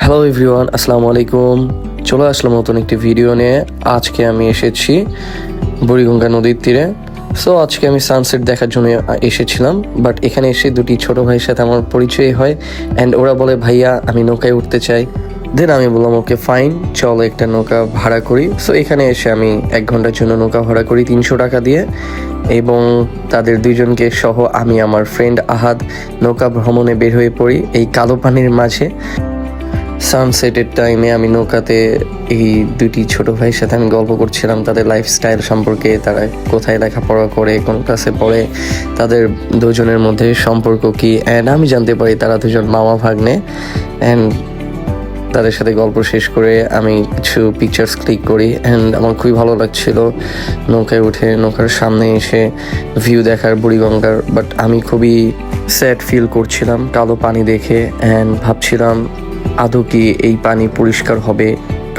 Hello everyone, আসসালামু আলাইকুম। চলে আসলাম নতুন একটি ভিডিও নিয়ে। আজকে আমি এসেছি বুড়িগঙ্গা নদীর তীরে। সো আজকে আমি সানসেট দেখার জন্য এসেছিলাম, বাট এখানে এসে দুটি ছোট ভাইয়ের সাথে আমার পরিচয় হয় অ্যান্ড ওরা বলে ভাইয়া আমি নৌকায় উঠতে চাই। দেন আমি বললাম ওকে ফাইন, চলো একটা নৌকা ভাড়া করি। সো এখানে এসে আমি 1 ঘন্টার জন্য নৌকা ভাড়া করি 300 টাকা দিয়ে, এবং তাদের দুইজনকে সহ আমি আমার ফ্রেন্ড আহাদ নৌকা ভ্রমণে বের হয়ে পড়ি এই কালো পানির মাঝে। সানসেটের টাইমে আমি নৌকাতে এই দুটি ছোট ভাইয়ের সাথে আমি গল্প করছিলাম তাদের লাইফস্টাইল সম্পর্কে, তারা কোথায় লেখাপড়া করে, কোন ক্লাসে পড়ে, তাদের দুজনের মধ্যে সম্পর্ক কী। অ্যান্ড আমি জানতে পারি তারা দুজন মামা ভাগ্নে। অ্যান্ড তাদের সাথে গল্প শেষ করে আমি কিছু পিকচার্স ক্লিক করি অ্যান্ড আমার খুবই ভালো লাগছিল নৌকায় উঠে নৌকার সামনে এসে ভিউ দেখার বুড়িগঙ্গার। বাট আমি খুবই স্যাড ফিল করছিলাম কালো পানি দেখে অ্যান্ড ভাবছিলাম আদৌ কি এই পানি পরিষ্কার হবে,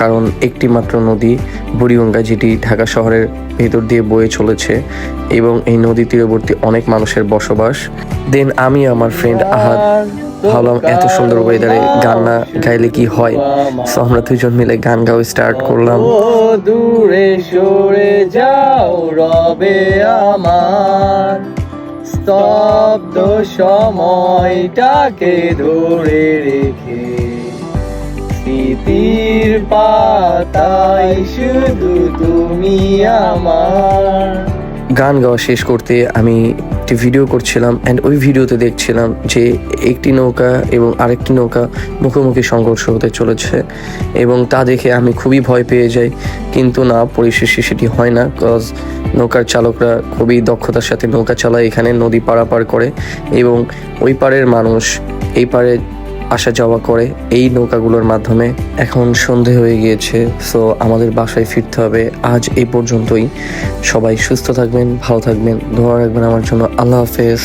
কারণ একটি মাত্র নদী বুড়িগঙ্গা, যেটি ঢাকা শহরের ভেতর দিয়ে বয়ে চলেছে এবং এই নদী তীরবর্তী অনেক মানুষের বসবাস। দেন আমি আমার ফ্রেন্ড আহাদ ভাবলাম এত সুন্দর ওয়েদারে গান না গাইলে কি হয়। সো আমরা দুজন মিলে গান গাওয়া স্টার্ট করলাম। দূরে সরে যাও রবে আমার, স্তব্ধ সময়টাকে ধরে রেখে স্মৃতির পাতায় শুধু তুমি আমার। গান গাওয়া শেষ করতে আমি একটি ভিডিও করছিলাম অ্যান্ড ওই ভিডিওতে দেখছিলাম যে একটি নৌকা এবং আরেকটি নৌকা মুখোমুখি সংঘর্ষ হতে চলেছে, এবং তা দেখে আমি খুবই ভয় পেয়ে যাই। কিন্তু না, পরিশেষে সেটি হয় না, কজ নৌকার চালকরা খুবই দক্ষতার সাথে নৌকা চালায়, এখানে নদী পারাপার করে এবং ওই পারের মানুষ এই পারে আসা যাওয়া করে এই নৌকাগুলোর মাধ্যমে। এখন সন্ধে হয়ে গিয়েছে, সো আমাদের বাসায় ফিরতে হবে। আজ এই পর্যন্তই। সবাই সুস্থ থাকবেন, ভালো থাকবেন, দোয়া রাখবেন আমার জন্য। আল্লাহ হাফেজ।